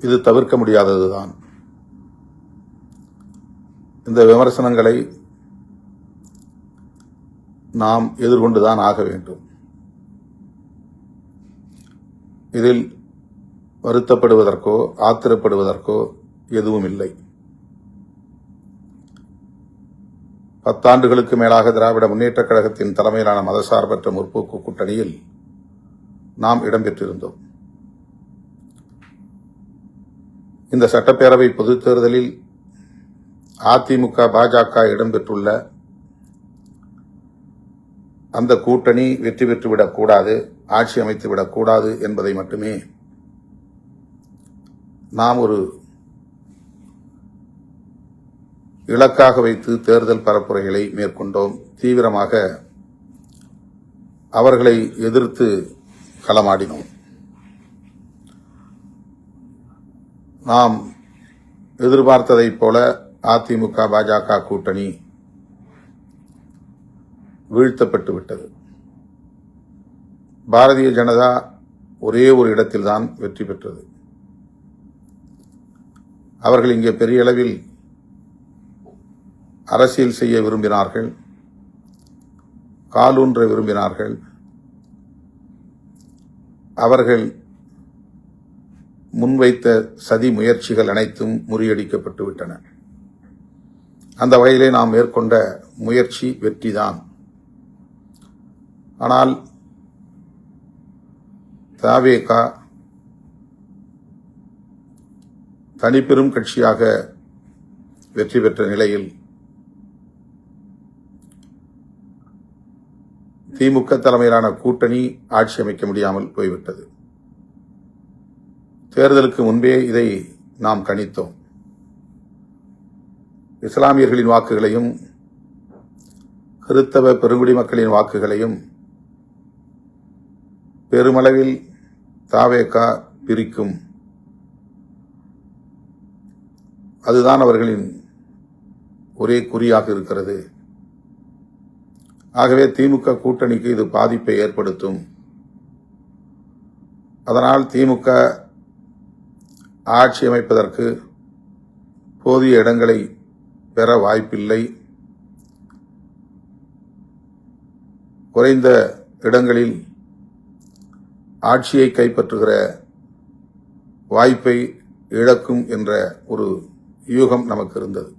இது தவிர்க்க முடியாததுதான். இந்த விமர்சனங்களை நாம் எதிர்கொண்டுதான் ஆக வேண்டும். இதில் வருத்தப்படுவதற்கோ ஆத்திரப்படுவதற்கோ எதுவும் இல்லை. 10 ஆண்டுகளுக்கு மேலாக திராவிட முன்னேற்றக் கழகத்தின் தலைமையிலான மதசார்பற்ற முற்போக்கு கூட்டணியில் நாம் இடம்பெற்றிருந்தோம். இந்த சட்டப்பேரவை பொதுத் தேர்தலில் அதிமுக பாஜக இடம்பெற்றுள்ள அந்த கூட்டணி வெற்றி பெற்றுவிடக்கூடாது, ஆட்சி அமைத்துவிடக்கூடாது என்பதை மட்டுமே நாம் ஒரு இலக்காக வைத்து தேர்தல் பரப்புரைகளை மேற்கொண்டோம். தீவிரமாக அவர்களை எதிர்த்து களமாடினோம். நாம் எதிர்பார்த்ததைப் போல அதிமுக பாஜக கூட்டணி வீழ்த்தப்பட்டு விட்டது. பாரதிய ஜனதா ஒரே ஒரு இடத்தில்தான் வெற்றி பெற்றது. அவர்கள் இங்கே பெரிய அளவில் அரசியல் செய்ய விரும்பினார்கள், காலூன்ற விரும்பினார்கள். அவர்கள் முன்வைத்த சதி முயற்சிகள் அனைத்தும் முறியடிக்கப்பட்டு விட்டன. அந்த வகையிலே நாம் மேற்கொண்ட முயற்சி வெற்றிதான். ஆனால் தவேக தனிப்பெரும் கட்சியாக வெற்றி பெற்ற நிலையில் திமுக தலைமையிலான கூட்டணி ஆட்சி அமைக்க முடியாமல் போய்விட்டது. தேர்தலுக்கு முன்பே இதை நாம் கணித்தோம். இஸ்லாமியர்களின் வாக்குகளையும் கிறித்தவ பெருங்குடி மக்களின் வாக்குகளையும் பெருமளவில் தவேக பிரிக்கும். அதுதான் அவர்களின் ஒரே குறியாக இருக்கிறது. ஆகவே திமுக கூட்டணிக்கு இது பாதிப்பை ஏற்படுத்தும். அதனால் திமுக ஆட்சி அமைப்பதற்கு போதிய இடங்களை பெற வாய்ப்பில்லை. குறைந்த இடங்களில் ஆட்சியை கைப்பற்றுகிற வாய்ப்பை இழக்கும் என்ற ஒரு யூகம் நமக்கு இருந்தது.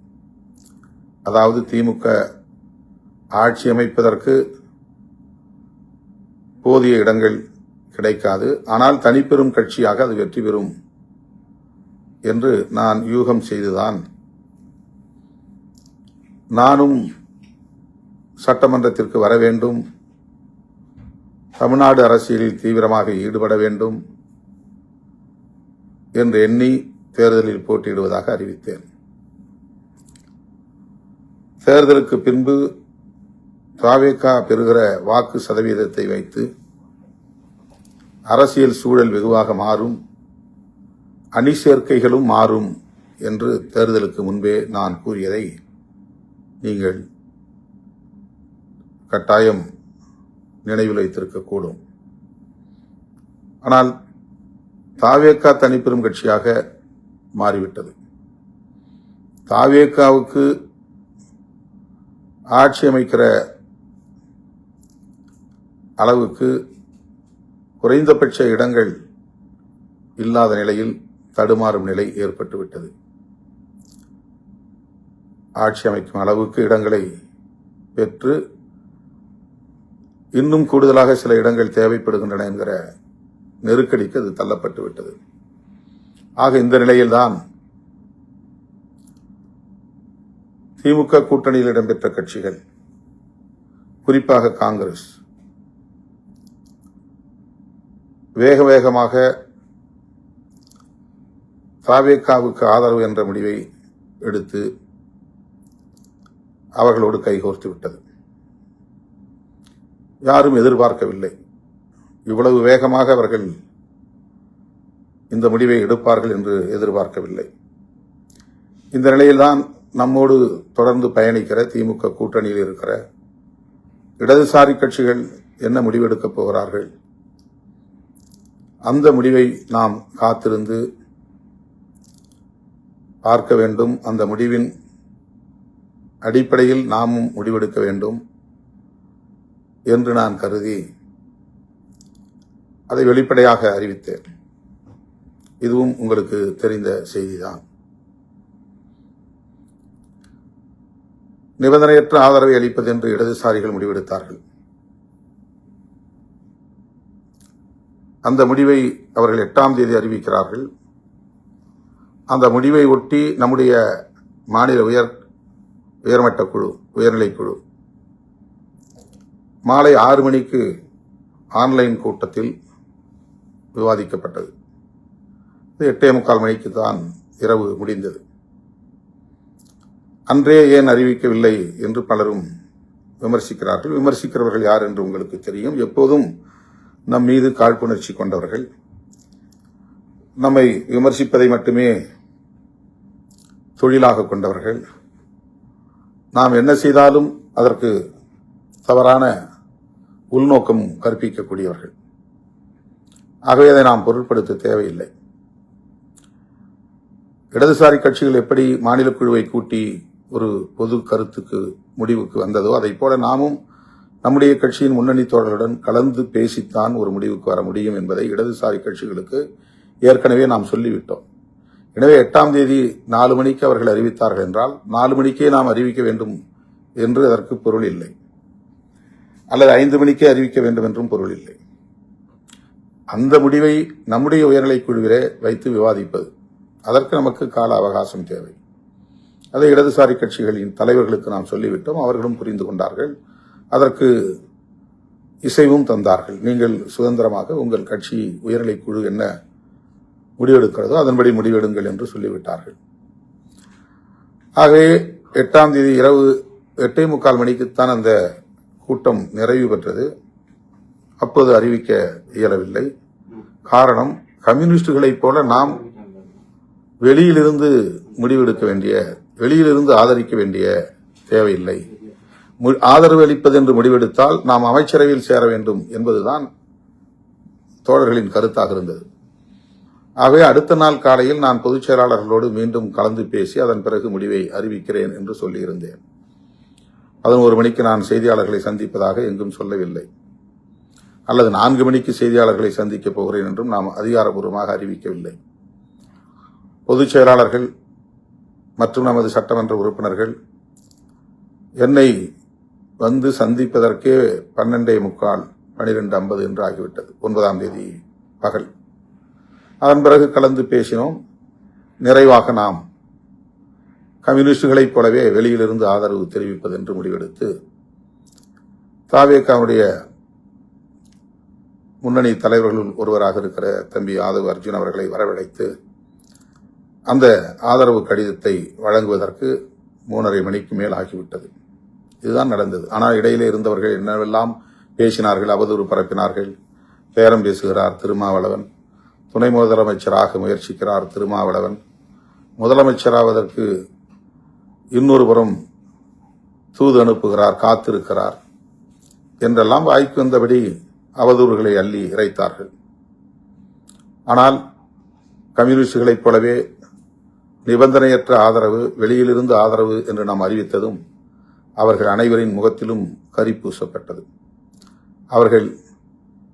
அதாவது திமுக ஆட்சி அமைப்பதற்கு போதிய இடங்கள் கிடைக்காது, ஆனால் தனிப்பெரும் கட்சியாக அது வெற்றி பெறும் என்று நான் யூகம் செய்துதான் நானும் சட்டமன்றத்திற்கு வர வேண்டும், தமிழ்நாடு அரசியலில் தீவிரமாக ஈடுபட வேண்டும் என்று எண்ணி தேர்தலில் போட்டியிடுவதாக அறிவித்தேன். தேர்தலுக்கு பின்பு தவேக பெறுகிற வாக்கு சதவீதத்தை வைத்து அரசியல் சூழல் வெகுவாக மாறும், அணி சேர்க்கைகளும் மாறும் என்று தேர்தலுக்கு முன்பே நான் கூறியதை நீங்கள் கட்டாயம் நினைவில் வைத்திருக்கக்கூடும். ஆனால் தவேக தனிப்பெரும் கட்சியாக மாறிவிட்டது. தவேகவுக்கு ஆட்சி அமைக்கிற அளவுக்கு குறைந்தபட்ச இடங்கள் இல்லாத நிலையில் தடுமாறும் நிலை ஏற்பட்டுவிட்டது. ஆட்சி அமைக்கும் அளவுக்கு இடங்களை பெற்று இன்னும் கூடுதலாக சில இடங்கள் தேவைப்படுகின்றன என்கிற நெருக்கடிக்கு அது தள்ளப்பட்டு விட்டது. ஆக இந்த நிலையில்தான் திமுக கூட்டணியில் இடம்பெற்ற கட்சிகள், குறிப்பாக காங்கிரஸ், வேக வேகமாக தவேகவுக்கு ஆதரவு என்ற முடிவை எடுத்து அவர்களோடு கைகோர்த்து விட்டது. யாரும் எதிர்பார்க்கவில்லை, இவ்வளவு வேகமாக அவர்கள் இந்த முடிவை எடுப்பார்கள் என்று எதிர்பார்க்கவில்லை. இந்த நிலையில்தான் நம்மோடு தொடர்ந்து பயணிக்கிற திமுக கூட்டணியில் இருக்கிற இடதுசாரி கட்சிகள் என்ன முடிவெடுக்கப் போகிறார்கள், அந்த முடிவை நாம் காத்திருந்து பார்க்க வேண்டும். அந்த முடிவின் அடிப்படையில் நாமும் முடிவெடுக்க வேண்டும் என்று நான் கருதி அதை வெளிப்படையாக அறிவித்தேன். இதுவும் உங்களுக்கு தெரிந்த செய்திதான். நிபந்தனையற்ற ஆதரவை அளிப்பது என்று இடதுசாரிகள் முடிவெடுத்தார்கள். அந்த முடிவை அவர்கள் 8ஆம் தேதி அறிவிக்கிறார்கள். அந்த முடிவை ஒட்டி நம்முடைய மாநில உயர்மட்ட குழு, உயர்நிலைக்குழு மாலை 6 மணிக்கு ஆன்லைன் கூட்டத்தில் விவாதிக்கப்பட்டது. 8:45 மணிக்கு தான் இரவு முடிந்தது. அன்றே ஏன் அறிவிக்கவில்லை என்று பலரும் விமர்சிக்கிறார்கள். விமர்சிக்கிறவர்கள் யார் என்று உங்களுக்கு தெரியும். எப்போதும் நம் மீது காழ்ப்புணர்ச்சி கொண்டவர்கள், நம்மை விமர்சிப்பதை மட்டுமே தொழிலாக கொண்டவர்கள், நாம் என்ன செய்தாலும் அதற்கு தவறான உள்நோக்கம் கற்பிக்கக்கூடியவர்கள். ஆகவே அதை நாம் பொருட்படுத்த தேவையில்லை. இடதுசாரி கட்சிகள் எப்படி மாநில குழுவை கூட்டி ஒரு பொது கருத்துக்கு முடிவுக்கு வந்ததோ அதை போல நாமும் நம்முடைய கட்சியின் முன்னணி தோழர்களுடன் கலந்து பேசித்தான் ஒரு முடிவுக்கு வர முடியும் என்பதை இடதுசாரி கட்சிகளுக்கு ஏற்கனவே நாம் சொல்லிவிட்டோம். எனவே 8ஆம் தேதி 4 மணிக்கு அவர்கள் அறிவித்தார்கள் என்றால் 4 மணிக்கே நாம் அறிவிக்க வேண்டும் என்று அதற்கு பொருள் இல்லை, அல்லது 5 மணிக்கே அறிவிக்க வேண்டும் என்றும் பொருள் இல்லை. அந்த முடிவை நம்முடைய உயர்நிலைக் குழுவிலே வைத்து விவாதிப்பது, அதற்கு நமக்கு கால அவகாசம் தேவை. அதை இடதுசாரி கட்சிகளின் தலைவர்களுக்கு நாம் சொல்லிவிட்டோம். அவர்களும் புரிந்து கொண்டார்கள். அதற்கு இசைவும் தந்தார்கள். நீங்கள் சுதந்திரமாக உங்கள் கட்சி உயர்நிலைக் குழு என்ன முடிவெடுக்கிறதோ அதன்படி முடிவெடுங்கள் என்று சொல்லிவிட்டார்கள். ஆகவே 8ஆம் தேதி இரவு 8:45 மணிக்குத்தான் அந்த கூட்டம் நிறைவு பெற்றது. அப்போது அறிவிக்க இயலவில்லை. காரணம், கம்யூனிஸ்டுகளைப் போல நாம் வெளியிலிருந்து முடிவெடுக்க வேண்டிய, வெளியிலிருந்து ஆதரிக்க வேண்டிய தேவையில்லை. ஆதரவு அளிப்பது என்று முடிவெடுத்தால் நாம் அமைச்சரவையில் சேர வேண்டும் என்பதுதான் தோழர்களின் கருத்தாக இருந்தது. ஆகவே அடுத்த நாள் காலையில் நான் பொதுச் செயலாளர்களோடு மீண்டும் கலந்து பேசி அதன் பிறகு முடிவை அறிவிக்கிறேன் என்று சொல்லியிருந்தேன். 11 மணிக்கு நான் செய்தியாளர்களை சந்திப்பதாக எங்கும் சொல்லவில்லை, அல்லது 4 மணிக்கு செய்தியாளர்களை சந்திக்கப் போகிறேன் என்றும் நாம் அதிகாரப்பூர்வமாக அறிவிக்கவில்லை. பொதுச் செயலாளர்கள் மற்றும் நமது சட்டமன்ற உறுப்பினர்கள் என்னை வந்து சந்திப்பதற்கே 12:45, 12:50 என்று ஆகிவிட்டது. 9ஆம் தேதி பகல். அதன் பிறகு கலந்து பேசினோம். நிறைவாக நாம் கம்யூனிஸ்டுகளைப் போலவே வெளியிலிருந்து ஆதரவு தெரிவிப்பது என்று முடிவெடுத்து தாவேகாவுடைய முன்னணி தலைவர்களுள் ஒருவராக இருக்கிற தம்பி ஆதவ் அர்ஜுன் அவர்களை வரவழைத்து அந்த ஆதரவு கடிதத்தை வழங்குவதற்கு 3:30 மணிக்கு மேல் ஆகிவிட்டது. இதுதான் நடந்தது. ஆனால் இடையிலே இருந்தவர்கள் என்னவெல்லாம் பேசினார்கள், அவதூறு பரப்பினார்கள். பேரம் பேசுகிறார் திருமாவளவன், துணை முதலமைச்சராக முயற்சிக்கிறார் திருமாவளவன், முதலமைச்சராவதற்கு இன்னொரு புறம் தூது அனுப்புகிறார், காத்திருக்கிறார் என்றெல்லாம் வாய்க்கு வந்தபடி அவதூறுகளை அள்ளி இறைத்தார்கள். ஆனால் கம்யூனிஸ்டுகளைப் போலவே நிபந்தனையற்ற ஆதரவு, வெளியிலிருந்து ஆதரவு என்று நாம் அறிவித்ததும் அவர்கள் அனைவரின் முகத்திலும் கரி பூசப்பட்டது. அவர்கள்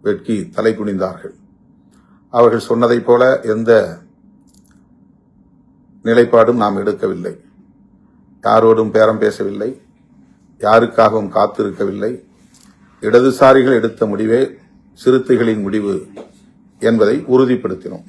வெட்கி தலை குனிந்தார்கள். அவர்கள் சொன்னதைப் போல எந்த நிலைப்பாடும் நாம் எடுக்கவில்லை. யாரோடும் பேரம் பேசவில்லை, யாருக்காகவும் காத்திருக்கவில்லை. இடதுசாரிகள் எடுத்த முடிவே சிறுத்தைகளின் முடிவு என்பதை உறுதிப்படுத்தினோம்.